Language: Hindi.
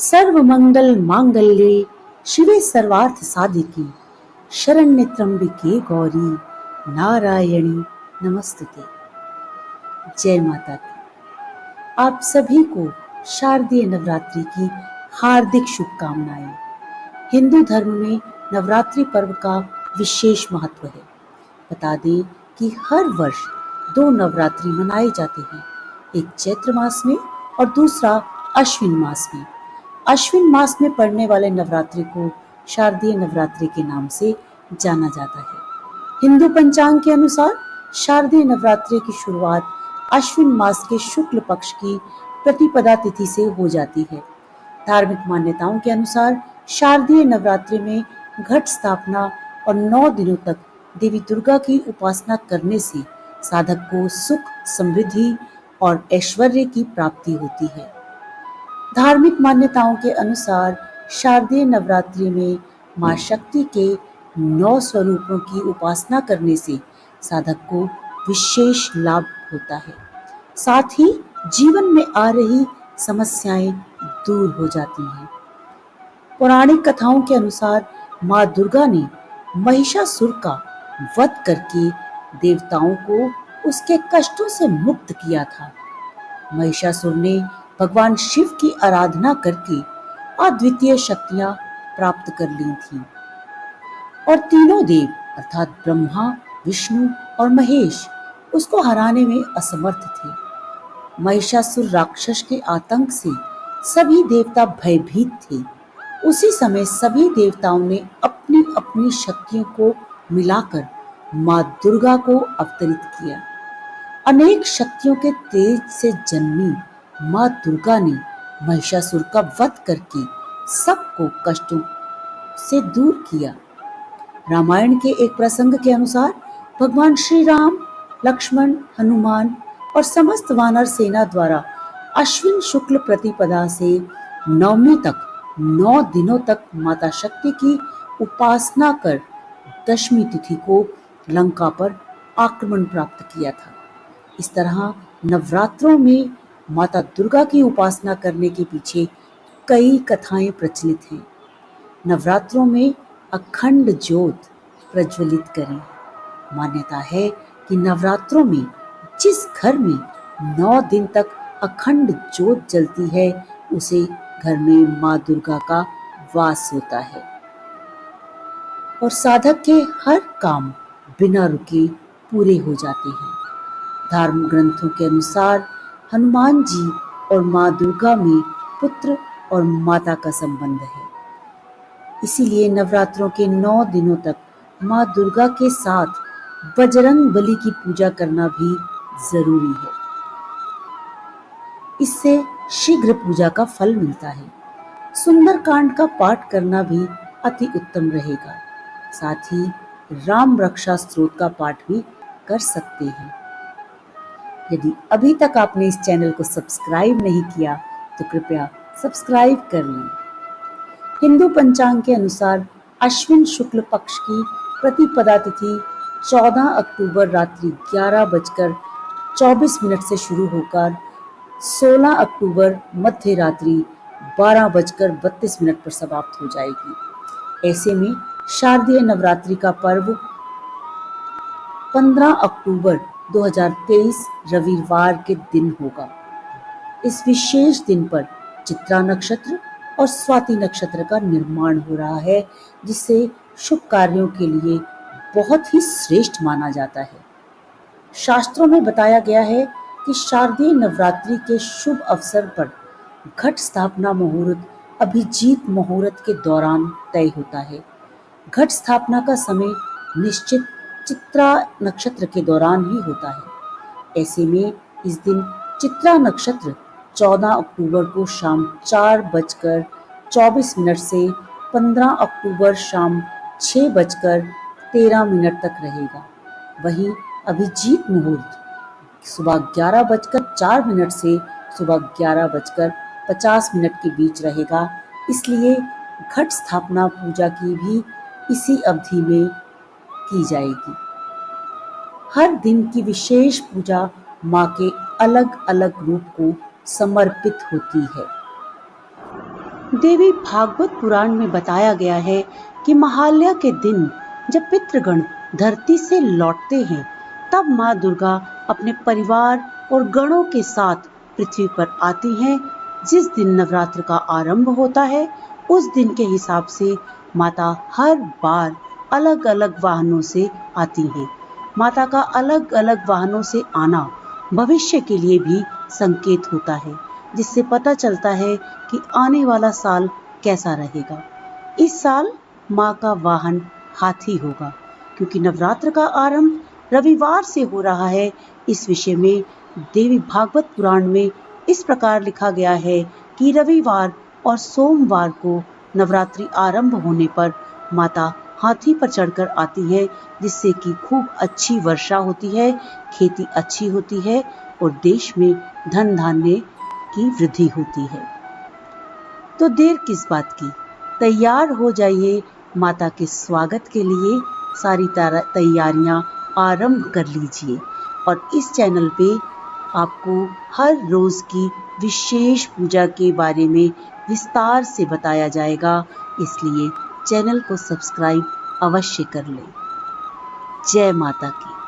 सर्वमंगल मांगल्ये शिवे सर्वार्थ साधिकी शरण्य त्र्यंबिके गौरी नारायणी नमस्तुते। जय माता दी। आप सभी को शारदीय नवरात्रि की हार्दिक शुभकामनाएं। हिंदू धर्म में नवरात्रि पर्व का विशेष महत्व है। बता दें कि हर वर्ष 2 नवरात्रि मनाए जाते हैं, एक चैत्र मास में और दूसरा अश्विन मास में। अश्विन मास में पड़ने वाले नवरात्रि को शारदीय नवरात्रि के नाम से जाना जाता है। हिंदू पंचांग के अनुसार शारदीय नवरात्रि की शुरुआत अश्विन मास के शुक्ल पक्ष की प्रतिपदा तिथि से हो जाती है। धार्मिक मान्यताओं के अनुसार शारदीय नवरात्रि में घट स्थापना और 9 दिनों तक देवी दुर्गा की उपासना करने से साधक को सुख, समृद्धि और ऐश्वर्य की प्राप्ति होती है। धार्मिक मान्यताओं के अनुसार शारदीय नवरात्रि में मां शक्ति के 9 स्वरूपों की उपासना करने से साधक को विशेष लाभ होता है। साथ ही जीवन में आ रही समस्याएं दूर हो जाती हैं। पौराणिक कथाओं के अनुसार मां दुर्गा ने महिषासुर का वध करके देवताओं को उसके कष्टों से मुक्त किया था। महिषासुर ने भगवान शिव की आराधना करके अद्वितीय शक्तियां प्राप्त कर ली थीं और तीनों देव अर्थात ब्रह्मा, विष्णु और महेश उसको हराने में असमर्थ थे। महिषासुर राक्षस के आतंक से सभी देवता भयभीत थे। उसी समय सभी देवताओं ने अपनी अपनी शक्तियों को मिलाकर मां दुर्गा को अवतरित किया। अनेक शक्तियों के तेज से जन्मी मां दुर्गा ने महिषासुर का वध करके सबको कष्टों से दूर किया। रामायण के एक प्रसंग के अनुसार भगवान श्री राम, लक्ष्मण, हनुमान और समस्त वानर सेना द्वारा अश्विन शुक्ल प्रतिपदा से नवमी तक 9 दिनों तक माता शक्ति की उपासना कर दशमी तिथि को लंका पर आक्रमण प्राप्त किया था। इस तरह नवरात्रों में माता दुर्गा की उपासना करने के पीछे कई कथाएं प्रचलित हैं। नवरात्रों में अखंड ज्योत प्रज्वलित करें। मान्यता है कि नवरात्रों में जिस घर में 9 दिन तक अखंड ज्योत जलती है उसे घर में मां दुर्गा का वास होता है और साधक के हर काम बिना रुके पूरे हो जाते हैं। धर्म ग्रंथों के अनुसार हनुमान जी और मां दुर्गा में पुत्र और माता का संबंध है। इसीलिए नवरात्रों के 9 दिनों तक मां दुर्गा के साथ बजरंग बली की पूजा करना भी जरूरी है। इससे शीघ्र पूजा का फल मिलता है। सुंदरकांड का पाठ करना भी अति उत्तम रहेगा। साथ ही राम रक्षा स्तोत्र का पाठ भी कर सकते हैं। यदि अभी तक आपने इस चैनल को सब्सक्राइब नहीं किया तो कृपया सब्सक्राइब कर लें। हिंदू पंचांग के अनुसार अश्विन शुक्ल पक्ष की प्रतिपदा तिथि 14 अक्टूबर रात्रि 11:24 से शुरू होकर 16 अक्टूबर मध्य रात्रि 12:32 पर समाप्त हो जाएगी। ऐसे में शारदीय नवरात्रि का पर्व 15 अक्टूबर 2023 रविवार के दिन होगा। इस विशेष दिन पर चित्रा नक्षत्र और स्वाति नक्षत्र का निर्माण हो रहा है, जिसे शुभ कार्यों के लिए बहुत ही श्रेष्ठ माना जाता है। शास्त्रों में बताया गया है कि शारदीय नवरात्रि के शुभ अवसर पर घट स्थापना मुहूर्त अभिजीत मुहूर्त के दौरान तय होता है। घट स्थापना का समय निश्चित चित्रा नक्षत्र के दौरान ही होता है। ऐसे में इस दिन चित्रा नक्षत्र 14 अक्टूबर को शाम 4:24 से 15 अक्टूबर शाम 6:13 तक रहेगा। वहीं अभिजीत मुहूर्त सुबह 11:04 से सुबह 11:50 के बीच रहेगा। इसलिए घट स्थापना पूजा की भी इसी अवधि में की जाएगी। हर दिन की विशेष पूजा मां के अलग अलग रूप को समर्पित होती है। देवी भागवत पुराण में बताया गया है कि महालया के दिन जब पितृगण धरती से लौटते हैं, तब माँ दुर्गा अपने परिवार और गणों के साथ पृथ्वी पर आती हैं। जिस दिन नवरात्र का आरंभ होता है, उस दिन के हिसाब से माता हर बार अलग अलग वाहनों से आती हैं। माता का अलग अलग वाहनों से आना भविष्य के लिए भी संकेत होता है, जिससे पता चलता है कि आने वाला साल कैसा रहेगा। इस साल माँ का वाहन हाथी होगा, क्योंकि नवरात्र का आरंभ रविवार से हो रहा है। इस विषय में देवी भागवत पुराण में इस प्रकार लिखा गया है कि रविवार और सोमवार को नवरात्रि आरंभ होने पर माता हाथी पर चढ़कर आती है, जिससे कि खूब अच्छी वर्षा होती है, खेती अच्छी होती है और देश में धन धान्य की वृद्धि होती है। तो देर किस बात की, तैयार हो जाइए माता के स्वागत के लिए। सारी तैयारियां आरंभ कर लीजिए। और इस चैनल पे आपको हर रोज की विशेष पूजा के बारे में विस्तार से बताया जाएगा, इसलिए चैनल को सब्सक्राइब अवश्य कर लें। जय माता की।